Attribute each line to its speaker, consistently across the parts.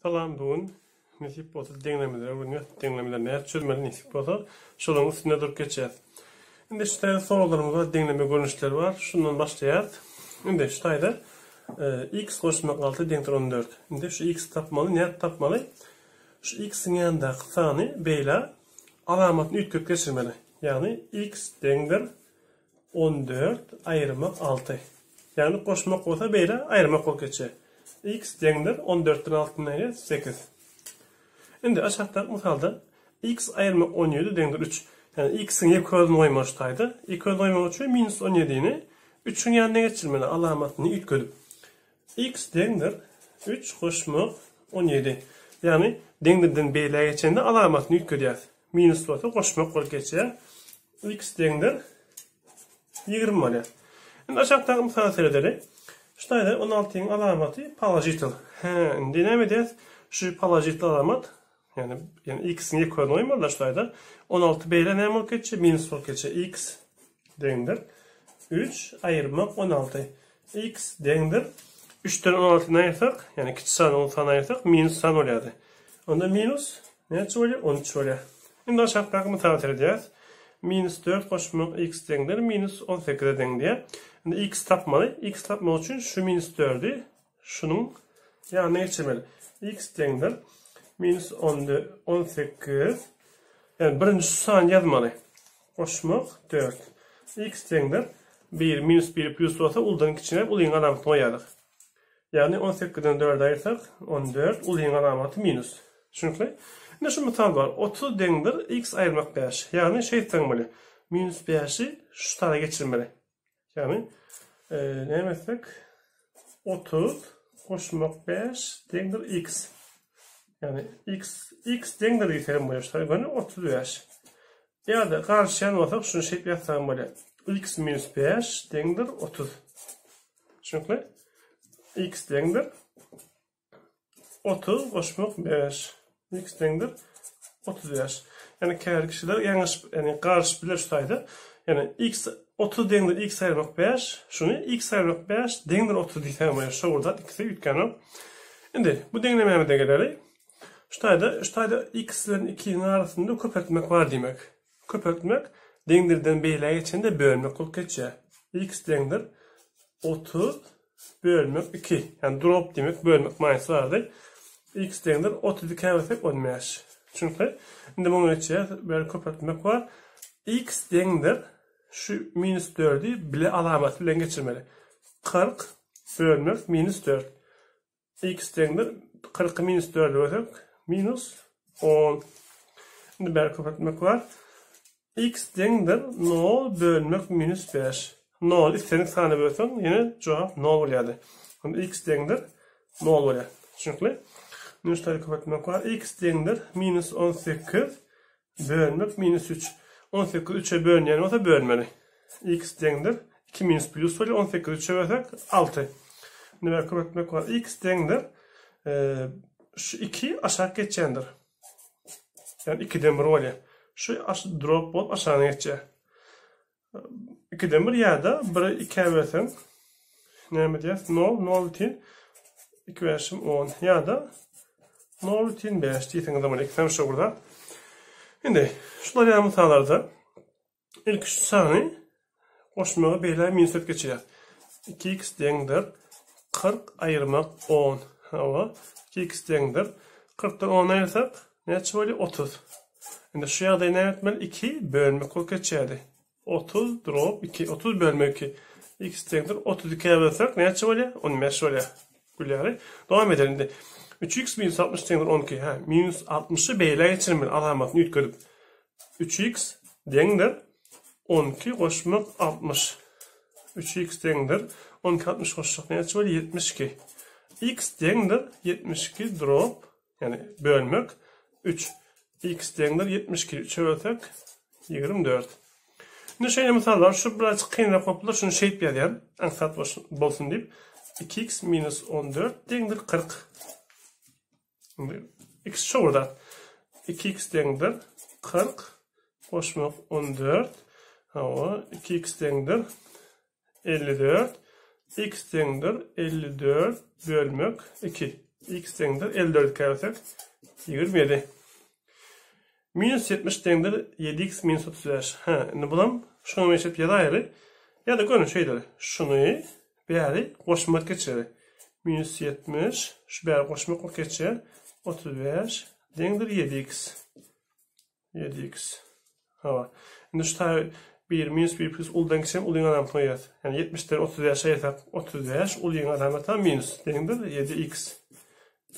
Speaker 1: Salam bugün nisip bolsa denlemeler, bugün denlemeler çözmeli nisip bolsa şolun üstüne durup geçeceğiz. Şimdi işte sorularımız var, denleme görünüşleri var. Şundan başlayalım. Şimdi işte x koşmak 6 denktir 14. Şimdi şu x tapmalı, ne tapmalı? Şu x'in yanında kısanı b ile alamatını ütkök geçirmeli. Yani x denktir 14 ayırmak 6. Yani koşmak olsa b ile ayırmak ol geçer. X denktir 14'ten 6'dan 8. Şimdi aşağıda misalda x ayırmak 17 denktir 3. Yani x'in yukarıdan oymaştaydı. Yukarıdan oymamak için minus 17'ni 3'ün yanına geçirmeli alamatını ilk görüp. X denktir 3 koşmak 17. Yani denktirden b'ye geçende alamatını ilk görüyoruz. Minus olsa koşmak ol geçer. X denktir 20 oluyor. Şimdi aşağıda misal serileri. İşte 16'nın alamatı palajital. Şimdi ne diyeceğiz? Şu palajital alamat yani x'in yukarıdan oymadılar işte 16 b ile ne ol geçe? Minus ol geçe. X denktir 3 ayırmak 16. X denktir 3'ten 16'dan ayırsak yani 2 tane 10'dan ayırsak minus tane oluyordu. Onda minus ne oluyor? 13 oluyor. Şimdi aşağıdaki misal edeceğiz. Minus 4 koşmak x denktir minus 18'e denk diye. Şimdi x tapmalı. X tapmalı için şu minus 4'ü şunun yanına geçirmeli. X denktir minus 18. Yani birinci saniye yazmalı. Koşmak 4. X denktir 1 minus 1 plus olsa uldanın içine ulayın alamatını koyarız. Yani 18'den 4'e ayırsak 14. Ulayın alamatı minus. Çünkü ne şu misal var. 30 denktir x ayırmak 5. Yani şey tanımlı. Minus 5'i şu tarafa geçirmeli. Yani ne demesek 30 koşmak 5 denktir x. Yani x denktir yitelim bu yaşlar. Yani 35. Ya da karşıyan olsak şunu şekli yazsam böyle. X minus 5 denktir 30. Çünkü x denktir 30 koşmak 5. X denktir 35. Yani kâr kişiler yanlış yani karşı bilir tutaydı. Yani x 30 denktir x ayırmak 5. Şunu x ayırmak 5 denktir 30 diyeceğim. Şu burada ikisi ütkanı. Şimdi bu denklemeye de gelelim. Şurada x'lerin 2'nin arasında köpürtmek var demek. Köpürtmek denktirden b'ye geçende bölmek olup geçiyor. X denktir 30 bölmek 2. Yani drop demek bölmek manası vardı. X denktir 32 versek olmuyor. Çünkü şimdi bunun için böyle köpürtmek var. X denktir şu minus 4'ü bile alamatı ile geçirmeli. 40 bölmek minus 4. X denktir 40 minus 4 versek minus 10. Şimdi böyle köpürtmek var. X denktir 0 bölmek minus 5. 0 istediğin tane bölsen yine cevap 0 oluyordu. Şimdi x denktir 0 oluyor. Çünkü minusları kapatmak var. X denktir minus 18 bölmek minus 3. 18 3'e bölünyen olsa bölmeli. X denktir 2 minus plus oluyor. 18 3'e bölsek 6. Şimdi böyle kapatmak var. X denktir şu 2 aşağı geçendir. Yani 2'den 1 oluyor. Şu drop olup aşağıya geçecek. 2'den 1 ya da 1'e 2'ye bölsen ne yapacağız? 0 rutin 2 versim 10 ya da 0 rutin 5 diyetiğiniz zaman ekran şu burada. Şimdi şunları yani misallarda ilk şu saniye koşmağı beyler minus 4 geçeceğiz. 2x denktir 40 ayırmak 10. Hava 2x denktir 40'tan 10 ayırsak ne çıkıyor? 30. Şimdi şu yerde ne etmeli? 2 bölmek olup geçerdi. 30 drop 2. 30 bölmek 2. X denktir 32'ye bölsek ne çıkıyor? 15 oluyor. Böyle devam edelim. 3x minus 60 denktir 12. Minus 60'ı b ile geçirmeli. Alamatını yükledim. 3x denktir 12 koşmak 60. 3x denktir 12 60 koşmak ne çıkıyor? 72. X denktir 72 drop yani bölmek 3. X denktir 72. 3'e bölsek 24. Şimdi şöyle misal var. Şu birazcık kıyınarak yapılır. Şunu şey bir yani. Ansat bolsun deyip. 2x minus 14 denktir 40. Şimdi x şu burada. 2x denktir 40. Koşmak 14. 2x denktir 54. X denktir 54 bölmek 2. X dengdir 54 kaybetek 27. Minus 70 dengdir 7x minus 35. Şimdi bulam şunu meşhep ya da ayrı. Ya da görün şeyleri. Şunu bir ayrı koşmak geçer. Minus 70. Şu bir ayrı koşmak geçer. 35 dengdir 7x. 7x. Hava. Şimdi şu tabi 1 minus 1 plus uldan geçelim. Ulun adam koyuyor. Yani 70'ten 35'e yeter. 35 ulun adam atan minus. Dengdir 7x.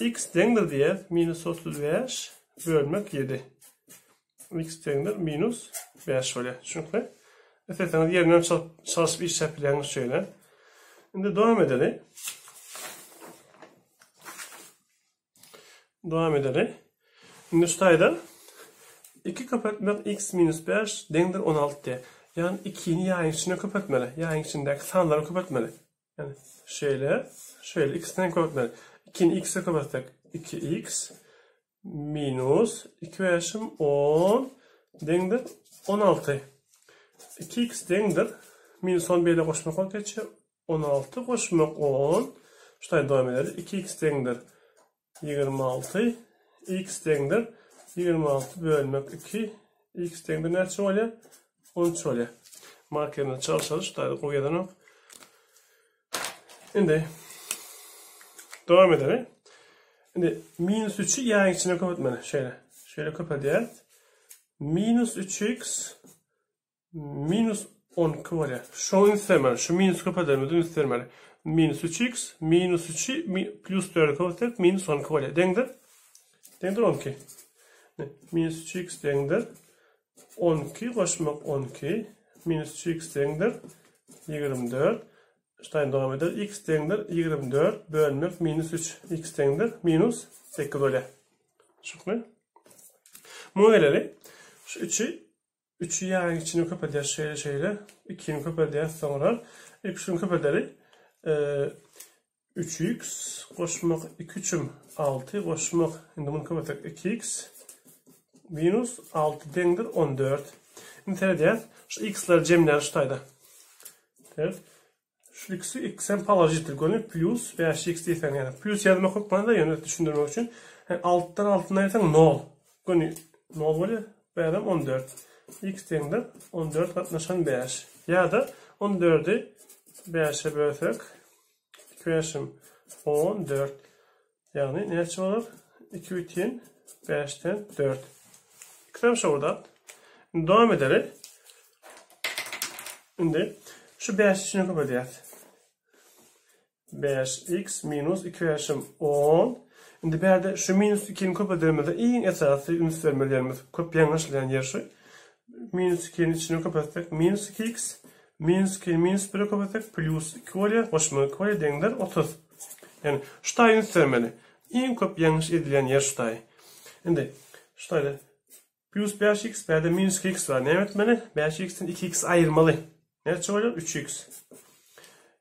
Speaker 1: X dengdir diye minus 35 bölmek 7. X dengdir minus 5 şöyle. Çünkü efendim yerinden çalışıp iş yapacağınız şöyle. Şimdi devam edelim. Şimdi şu tayda 2 kapatmak x minus 5 dengdir 16 diye. Yani 2'ni yayın içine kapatmalı. Yayın içindeki sanları kapatmalı. Yani şöyle x'den kapatmalı. 2'ni x'e kapatsak 2x minus 2 yaşım 10 dengdir 16. 2x dengdir minus 11 ile koşmak geçiyor. 16 koşmak 10. Şurada devam edelim. 2x dengdir 26. X dengdir 26 bölmek 2. X dengdir ne oluyor? 13 oluyor. Markerine çalışalım. Şurada koyalım. Şimdi devam edelim. Şimdi minus 3'ü yağın içine kapatmalı. Şöyle kapatayım. Minus 3x minus 12 var ya. Şu istermeli. Şu minus kapatmalı. İstermeli. Minus 3x minus 3'ü plus 4 kapatacak. Minus 12 var ya. Dengdir 12. Minus 3x dengdir 12 koşmak 12. Minus 3x dengdir 24. Şuradan devam eder. X dengdir 24 bölmek minus 3. X dengdir minus 8 öyle. Şükür. Muğeleri şu 3'ü yağın içine kapatacağız şöyle. 2'ni kapatacağız sonra. İlk şunu kapatacağız. 3x koşmak 2'üm 6 koşmak. Şimdi bunu kapatacak 2x minus 6 dengdir 14. Şimdi terediğiz. Şu x'ler cemler şu tayda. Evet. Şu x'en palajittir gönül plus veya x deysen yani plus yazmak yok bana da yönet düşündürmek için yani alttan ayırsan nol gönül nol böyle veya 14 x dengdir 14 katlaşan 5 ya da 14'ü 5'e bölsek 2 yaşım 14 yani ne açı olur 2 ütün 5'ten 4 kısamış orada devam edelim şimdi şu 5 içine kapatacağız. 5x minus 2 yaşım 10. Şimdi bir yerde şu minus 2'nin kapatılmada en esası ünlü vermelerimiz kopyanlaşlayan yer şu. Minus 2'nin içine kapatacak. Minus 2x minus 2 minus 1'e kapatacak. Plus 2 oluyor. Koşma 2 oluyor. Dengler 30. Yani şu tayı ünlü vermeli. En kopyanlaş edilen yer şu tayı. Şimdi şu tayda plus 5x bir yerde minus 2x var. Ne etmeli? 5x'ten 2x ayırmalı. Ne çıkıyor? 3x.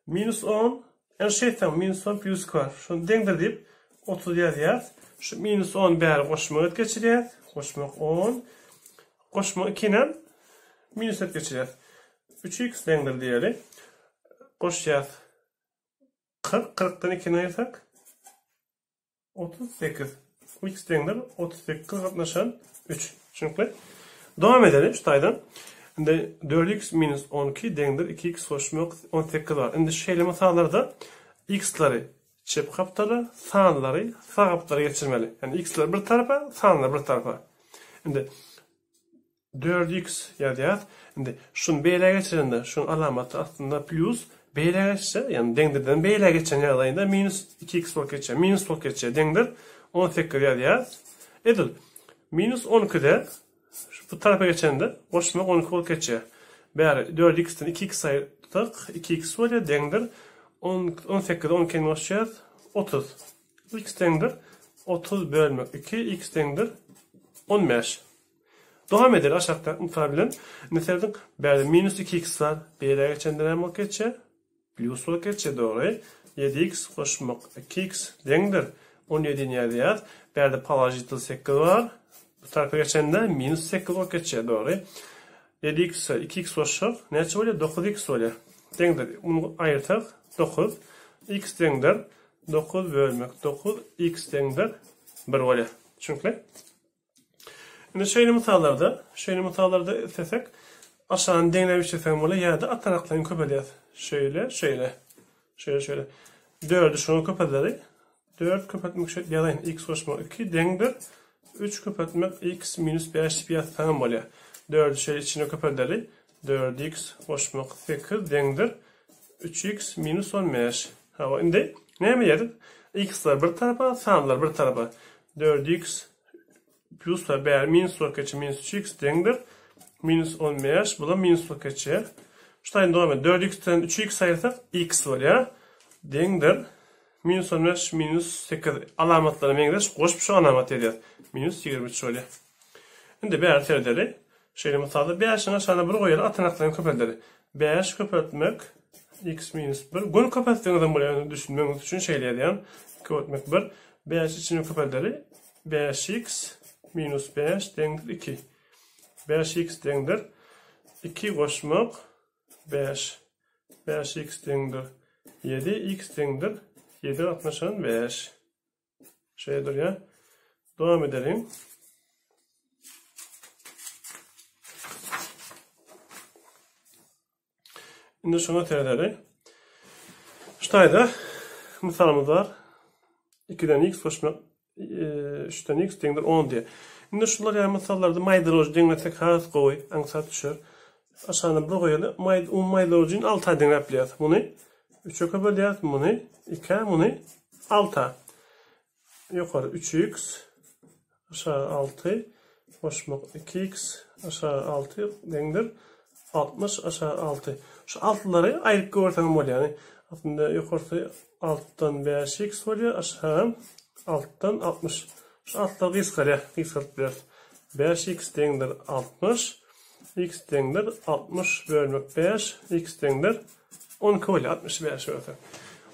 Speaker 1: Minus 10. Yani tam minus 10 plus 2 var. Şunu dengdir deyip 30 yaz. Şu minus 10 beri koşmak geçiriyor. Koşmak 10. Koşmak 2 ile minus et geçiriyor. 3x dengdir diyelim. Koşacağız. 40. 40'tan 2'ni ayırsak 38. X dengdir 38 katlaşan 3. Çünkü devam edelim şu taydan. Şimdi 4x minus 12 dengdir 2x koşmak 18 var. Şimdi şeyleme sağlarda x'ları çep kaptalı, sağları sağ kaptalı geçirmeli. Yani x'ler bir tarafa, sağlar bir tarafa. Şimdi 4x yazıyor. Şimdi şunu b'ye geçirende şunun alamatı aslında plus b'ye geçse yani dengdirden b'ye geçen yerlerinde minus 2x volt geçer. Minus volt geçer. Dengdir 18 yazıyor. Edil minus 12'de bu tarafa geçende koşmak 12 volt geçiyor. Bari 4x'ten 2x ayırdık. 2x var ya dengdir. 18'de 12'den koşacağız. 30. X dengdir. 30 bölmek 2. X dengdir. 15. Devam eder aşağıda muhtemelen. Ne sevdim? Bari minus 2x var. B'ye geçende ne volt geçiyor? Plus volt geçiyor doğru. 7x koşmak 2x dengdir. 17'in yerde yaz. Bari palajital 8 var. Bu tarafa geçende minus 8 volt geçiyor doğru. 7x 2x koşuyor. Ne oluyor? 9x oluyor. Dengdir. Bunu ayırtak. 9. X dengdir. 9 bölmek 9 x dengdir 1 bolýar. Çünkü indi şeýle misallarda etsek aşağı denglep içesem bolýar ýa-da atanaklaryň köpelýär. Şöyle. 4'ü şunu köpelýär. 4 köpetmek şeýle ýalan x goşmak 2 dengdir. 3 köpetmek x minus 5 tamam bolýar. 4'ü şeýle içine köpelýär. 4x goşmak 8 dengdir. 3x minus 15. Ha, indi näme ýerdik? X'lar bir tarafa, sanlar bir tarafa. 4x plus ve bär minus geçe minus 3x dengdir. Minus 15, bu da minus geçe. Şutaýyn dowam et. 4x'ten 3x aýyrsak x bolýar. Dengdir. Minus 15 minus 8 alamatlara meňdeş goşup şu alamat edýär. Minus 23 bolýar. Indi bär terleri. Şeýle misalda 5'in aşagyna bir goýar atanaklaryň köpelleri. 5 köpeltmek x minus 1. Bunu köpeltdiňizden bolýar düşünmeňiz üçin şeýleýär. Köpeltmek 1. 5 içine köpelleri 5x minus 5 dengdir 2. 5x dengdir 2 goşmak 5. 5x dengdir 7. X dengdir 7 65. Şeýdir ya. Dowam edelim. Indi şuna terleri. Şutaýda misalımız var. 2'den x goşmak 3'ten x dengdir 10 diye. Indi şular ýa misallarda maýdyroj dengletek has goý, aňsat düşür. Aşagyna bir goýaly maýdyrojyň 6 denglep bilýär. Muny 3'e köpelýär, muny 2, muny 6. Ýokary 3x aşağı 6 goşmak 2x aşağı 6 dengdir 60 aşağı 6. Şu altlary aýryp görsen bolýar. Yani aslında ýokarysy 6'dan 5x bolýar, aşağı 6'dan 60. Şu altlar gysgalyp biler. 5x dengdir 60. X dengdir 60 bölmek 5. X dengdir 12 bolýar 65 bolýar.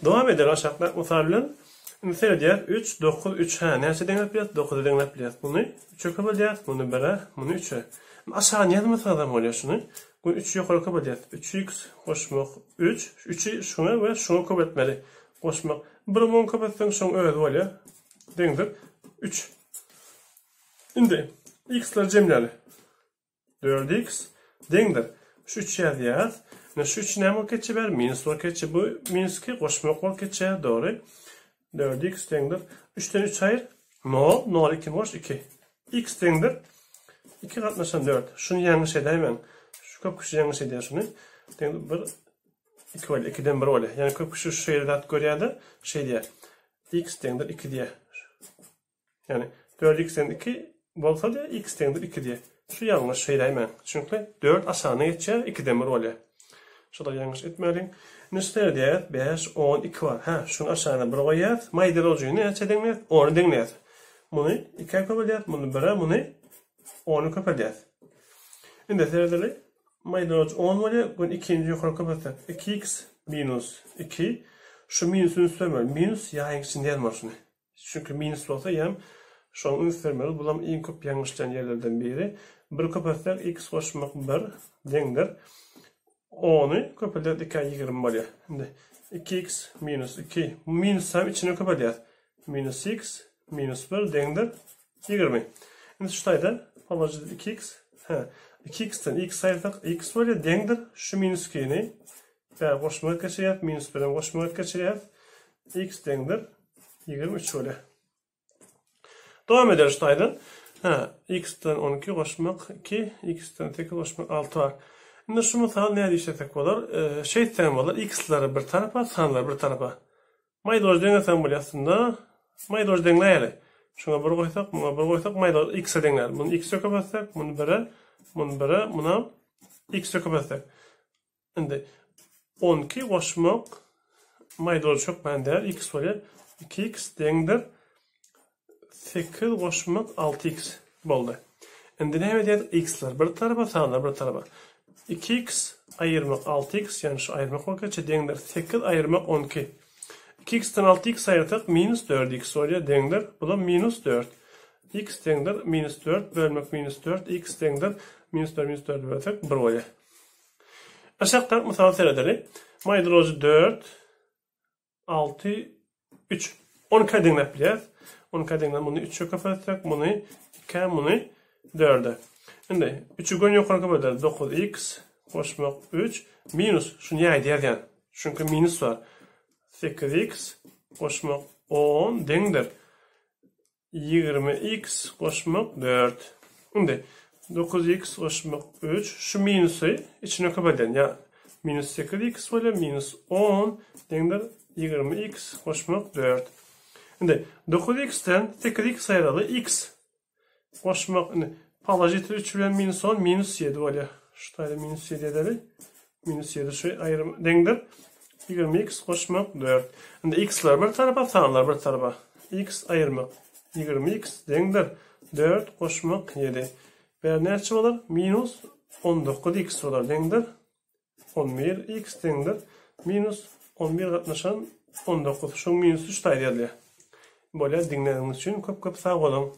Speaker 1: Dowam eder aşakda misal bilen. Mesela diýär 3 9 3 näçe denglep bilýär? 9 denglep bilýär. Muny 3'e köpelýär, muny 1'e, muny 3'e. Aşağı näme misalda bolýar şunu? Bu 3 ýokary köpelýär. 3x goşmak 3. 3'i şuna we şuna köpeltmeli. Goşmak 1 mun köpeltsen şoň öz bolýar. Dengdir 3. Indi x'ler jemleri. 4x dengdir. Şu 3 ýazýar. Şu 3 näme geçe ber? Minus geçe bu minuski goşmak geçe dogry. 4x dengdir. 3'ten 3 aýyr. 0 2 boş 2. X dengdir 2 katlaşan 4. Şunu ýalňyş edäýmen. Şu köp kişi ýalňyş edýär şunu. Dengdir 1 2 bolýar. 2'den 1 bolýar. Yani köp kişi şu ýerde at görýärdi. Diýär. X dengdir 2 diýär. Yani 4x'den 2 bolsa da x dengdir 2 diýär. Şu ýalňyş edäýmen. Çünki 4 aşagyna geçe 2'den 1 bolýar. Şoda ýalňyş etmeliň. Näçe diýär? 5 10 2 var. Ha, şunu aşagyna bir goýýar. Maýdyrojyny näçe dengler? 10 dengler. Muny 2 köpelýär, muny 1, muny 10 köpelýär. Indi terleri maýdyroj 10 bolýar, bu ikinji ýokary köpelýär. 2x minus 2. Şu minusyny sömer. Minus ýa içinde ýazmar şunu. Çünki minus bolsa ýam şoň ünsürmeli. Bulam iň köp ýalňyşlan ýerlerden biri. Bir köpelýär x goşmak 1 dengdir. 10'u köpelýär 2 20 bolýar. Indi 2x minus 2. Minus hem içine köpelýär. Minus x minus 1 dengdir 20. Indi şu taýda palaja 2x. Ha, 2x'ten x aýyrsak x bolýar dengdir şu minus 2'ni. Bär goşmak geçýär, minus 1 goşmak geçýär. X dengdir 23 bolýar. Dowam eder şu taýdan. Ha, x'ten 12 goşmak 2, x'ten 8 goşmak 6 var. Indi şu misal näde işletek bolar? Şeýtsen bolar, x'lary bir tarafa, sanlar bir tarafa. Maýdyroj deňesen bolýar aslında. Maýdyroj deňleýär. Şuna bir goýsak, muňa bir goýsak maýdyroj x'e deňler. Muny x'e köpeltsek, muny 1'e, muny 1'e, muňa x'e köpeltsek. Indi 12 goşmak maýdyroj çok bänder x bolýar. 2x deňdir 8 goşmak 6x boldy. Indi näme diýär? X'ler bir tarafa, sanlar bir tarafa. 2x aýyrmak 6x, yani şu aýyrmak bolgaça deňdir 8 aýyrmak 12. 2x'ten 6x aýyrsak minus 4x bolýar deňdir. Bu da minus 4. X deňdir minus 4 bölmek minus 4. X deňdir minus 4 bölsek 1 bolýar. Aşakda misal serederi. Maýdyrojy 4 6 3. 10'a dinlep bilýär. 10'a dinlep bunu 3'e köpeltdirek, bunu 2'e, bunu 4'e. Indi 3'ü gön ýokary böler 9x goşmak 3 minus şunu ýaýdýar ýa. Çünkü minus var. 8x goşmak 10 deňdir. 20x goşmak 4. Indi 9x goşmak 3 şu minusu içine köpelden ya minus 8x bolýar minus 10 deňdir 20x goşmak 4. Indi 9x'ten 8x aýraly x goşmak palajitri 3 bilen minus 10 minus 7 bolýar. Şu taýda minus 7 edeli. Minus 7 şu aýrym deňdir 20x goşmak 4. Indi x'ler bir tarafa, sanlar bir tarafa. X aýrmak 20x deňdir 4 goşmak 7. Ve näçe bolar? Minus 19x bolar deňdir 11x deňdir minus 11 gatnaşan 19. Şu minus 3 taýda edilýär. Bolýar diňleriniz üçin köp sag bolun.